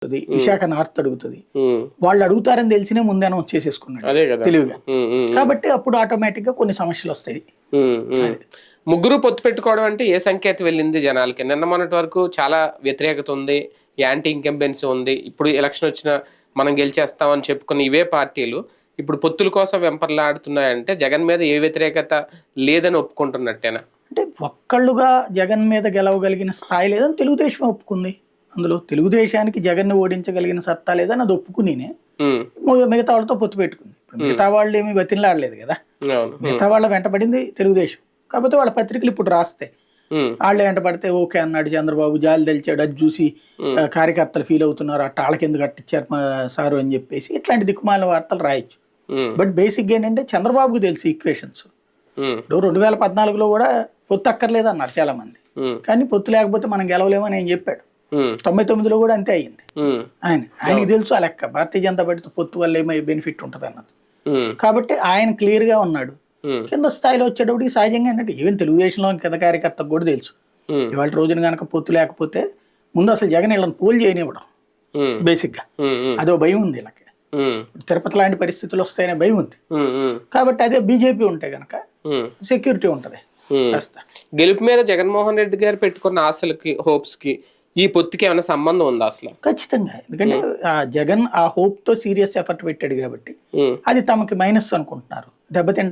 Visakha north అడుగుతుంది. వాళ్ళు అడుగుతారని తెలిసినే ముందే అనౌన్స్ చేసేసుకున్నాడు తెలివిగా. కాబట్టి అప్పుడు ఆటోమేటిక్ గా కొన్ని సమస్యలు వస్తాయి. ముగ్గురు పొత్తు పెట్టుకోవడం అంటే ఏ సంకేతం వెళ్ళింది జనాలకి? నిన్న మొన్నటి వరకు చాలా వ్యతిరేకత ఉంది, యాంటీ ఇంకంబెన్సీ ఉంది. ఇప్పుడు ఎలక్షన్ వచ్చినా మనం గెలిచేస్తామని చెప్పుకున్న ఇవే పార్టీలు ఇప్పుడు పొత్తుల కోసం వెంపర్లాడుతున్నాయంటే జగన్ మీద ఏ వ్యతిరేకత లేదని ఒప్పుకుంటున్నట్టేనా? అంటే ఒక్కళ్ళుగా జగన్ మీద గెలవగలిగిన స్థాయి లేదని తెలుగుదేశం ఒప్పుకుంది. అందులో తెలుగుదేశానికి జగన్ ని ఓడించగలిగిన సత్తా లేదని అది ఒప్పుకునినే మిగతా వాళ్ళతో పొత్తు పెట్టుకుంది. ఇప్పుడు మిగతా వాళ్ళు ఏమి బతిలాడలేదు కదా, మిగతా వాళ్ళ వెంటబడింది తెలుగుదేశం. కాకపోతే వాళ్ళ పత్రికలు ఇప్పుడు రాస్తాయి, వాళ్ళు వెంటబడితే ఓకే అన్నాడు చంద్రబాబు, జాలి తెలిచాడు, అది చూసి కార్యకర్తలు ఫీల్ అవుతున్నారు, అట్ట వాళ్ళకి ఎందుకు కట్టించారు సారు అని చెప్పేసి ఇట్లాంటి దిక్కుమాలిన వార్తలు రాయొచ్చు. బట్ బేసిక్గా ఏంటంటే చంద్రబాబుకు తెలుసు ఈక్వేషన్స్. ఇప్పుడు 2014లో కూడా పొత్తు అక్కర్లేదు అన్నారు చాలా మంది, కానీ పొత్తు లేకపోతే మనం గెలవలేమని ఆయన చెప్పాడు. 99లో కూడా అంతే అయ్యింది. ఆయనకి తెలుసు ఆ లెక్క, భారతీయ జనతా పార్టీతో పొత్తు వల్ల ఏమో బెనిఫిట్ ఉంటుంది అన్నది. కాబట్టి ఆయన క్లియర్ గా ఉన్నాడు. కింద స్థాయిలో వచ్చేటప్పటికి సహజంగా ఏంటంటే ఈవెన్ తెలుగుదేశంలో కింద కార్యకర్తకు కూడా తెలుసు, ఇవాళ రోజున కనుక పొత్తు లేకపోతే ముందు అసలు జగన్ వీళ్ళని పోల్ చేయనివ్వడం బేసిక్ గా అదో భయం ఉంది వీళ్ళకి. తిరుపతి లాంటి పరిస్థితులు వస్తాయనే భయం ఉంది. కాబట్టి అదే బీజేపీ ఉంటే గనక సెక్యూరిటీ ఉంటది. గెలుపు మీద జగన్మోహన్ రెడ్డి గారు పెట్టుకున్న ఆశలకి, హోప్స్ కి ఈ పొత్తుకి ఏమైనా సంబంధం ఉందా అసలు? ఖచ్చితంగా, ఎందుకంటే ఆ జగన్ ఆ హోప్ తో సీరియస్ ఎఫర్ట్ పెట్టాడు కాబట్టి అది తమకి మైనస్ అనుకుంటున్నారు. దెబ్బతింట